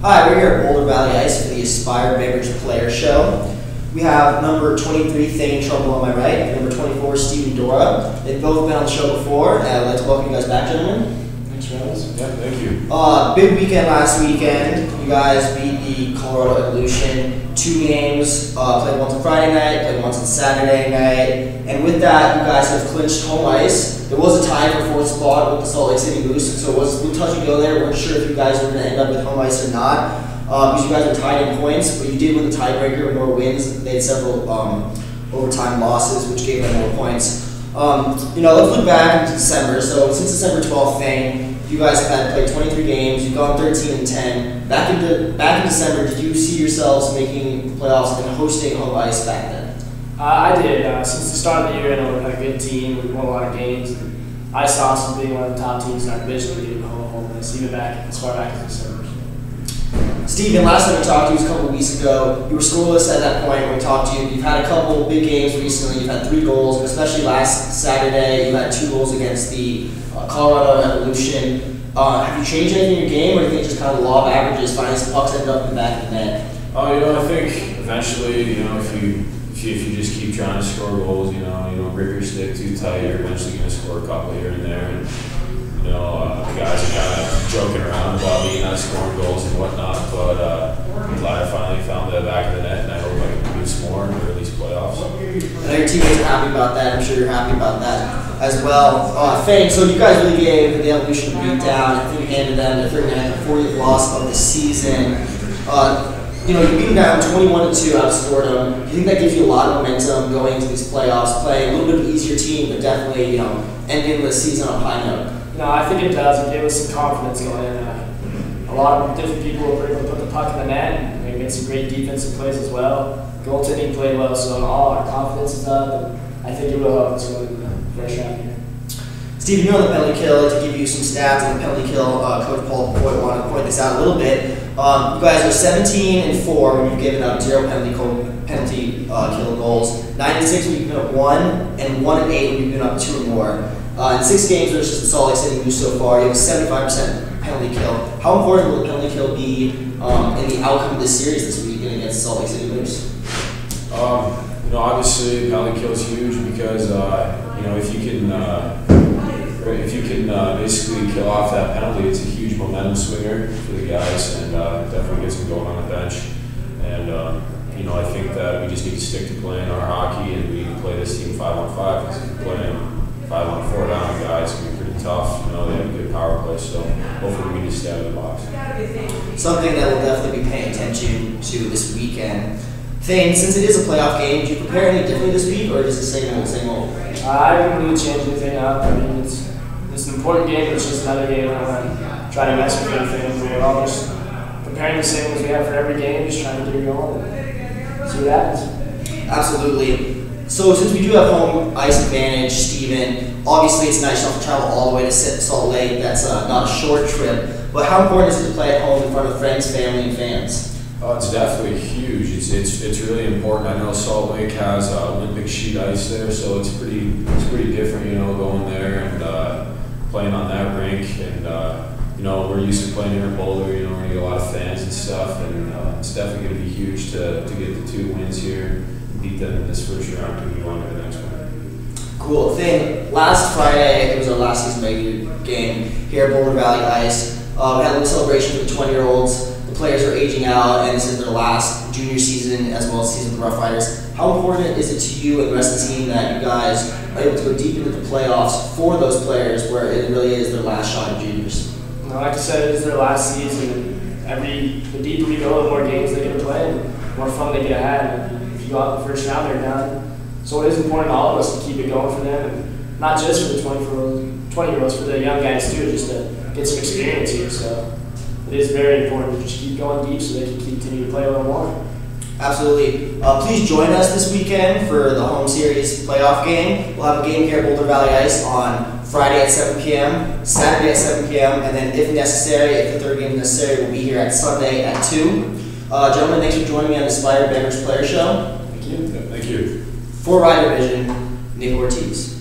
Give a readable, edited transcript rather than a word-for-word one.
Hi, we're here at Boulder Valley Ice for the Aspire Beverage Player Show. We have number 23, Thayne, Trumbull on my right, and number 24, Steve and Dora. They've both been on the show before, and I'd like to welcome you guys back, gentlemen. Thanks for having us. Yeah, thank you. Big weekend last weekend. You guys beat the Colorado Evolution. 2 games, played once on Friday night, played once on Saturday night, and with that, you guys have clinched home ice. There was a tie for 4th spot with the Salt Lake City Moose, so it was a little touch and go there. We weren't sure if you guys were going to end up with home ice or not, because you guys were tied in points, but you did win the tiebreaker with more wins. They had several overtime losses, which gave them more points. Let's look back into December. So since December 12th, Thayne, you guys have had played 23 games. You've gone 13-10. Back in December, did you see yourselves making playoffs and hosting home ice back then? I did. Since the start of the year, I know we had a good team. We won a lot of games. I saw us being one of the top teams in our division to get home ice, even back as far back as December. Steven, last time we talked to you was a couple of weeks ago. You were scoreless at that point when we talked to you. You've had a couple big games recently. You've had 3 goals, especially last Saturday. You had 2 goals against the Colorado Evolution. Have you changed anything in your game, or do you think just kind of law of averages, finding some pucks end up in the back of the net? I think eventually, if you just keep trying to score goals, you don't grip your stick too tight, you're eventually going to score a couple here and there. And the guys are kind of joking around about me not scoring goals and whatnot, but I'm glad I finally found the back of the net, and I hope I can produce more or at least playoffs. I know your teammates are happy about that. I'm sure you're happy about that as well. Thayne, so you guys really gave the Evolution a beat down. I think you handed them their 39th and 40th loss of the season. You beat them down 21-2, outscored them. Do you think that gives you a lot of momentum going into these playoffs, playing a little bit of an easier team, but definitely, ending the season on a high note? No, I think it does. It gave us some confidence going in. A lot of different people were able to put the puck in the net, and we made some great defensive plays as well. Goaltending played well, so all our confidence is up, and I think it will help us win the first round here. Steven, you're on the penalty kill. To give you some stats on the penalty kill, Coach Paul wanted to point this out a little bit. You guys are 17-4 when you've given up 0 penalty kill goals, 9-6 when you've given up 1, and 1-8 when you've given up 2 or more. In 6 games versus the Salt Lake City Moose so far, you have a 75% penalty kill. How important will the penalty kill be in the outcome of this series this weekend against the Salt Lake City Moose? Obviously, penalty kill is huge because if you can basically kill off that penalty, it's a huge momentum swinger for the guys, and definitely gets them going on the bench. And I think that we just need to stick to playing our hockey, and we need to play this team 5-on-5. Because if you're playing 5-on-4 down guys, it's going to be pretty tough. They have a good power play, so hopefully we need to stay out of the box. Something that we'll definitely be paying attention to this weekend. Thayne, since it is a playoff game, do you prepare any differently this week, or is it the same old? I haven't really changed anything up. I mean, it's an important game, but it's just another game. I don't want to try to mess with anything. We're all just preparing the same as we have for every game, just trying to get it going and see what happens. Absolutely. So since we do have home ice advantage, Steven, obviously it's nice enough to travel all the way to Salt Lake. That's not a short trip. But how important is it to play at home in front of friends, family, and fans? It's definitely huge. It's really important. I know Salt Lake has Olympic sheet ice there, so it's pretty different. Going there and playing on that rink, and we're used to playing here in Boulder. We're going to get a lot of fans and stuff, and it's definitely going to be huge to get the 2 wins here and beat them in this first round and move on to the next one. Cool. Thing. Last Friday, it was our last season regular game here at Boulder Valley Ice. We had a little celebration for the 20-year-olds. The players are aging out, and this is their last junior season as well as season with the Rough Riders. How important is it to you and the rest of the team that you guys are able to go deep into the playoffs for those players where it really is their last shot at juniors? Like I said, it is their last season. The deeper we go, the more games they get to play, and the more fun they get to have. If you go out in the first round, they're done. So it is important to all of us to keep it going for them, and not just for the 20-year-olds, for the young guys too, just to get some experience here. So it is very important to just keep going deep so they can continue to play a little more. Absolutely. Please join us this weekend for the home series playoff game. We'll have a game here at Boulder Valley Ice on Friday at 7 p.m., Saturday at 7 p.m., and then if necessary, if the third game is necessary, we'll be here at Sunday at 2. Gentlemen, thanks for joining me on the Aspire Beverage Player Show. Thank you. Yeah, thank you. For Rider Vision, Nick Ortiz.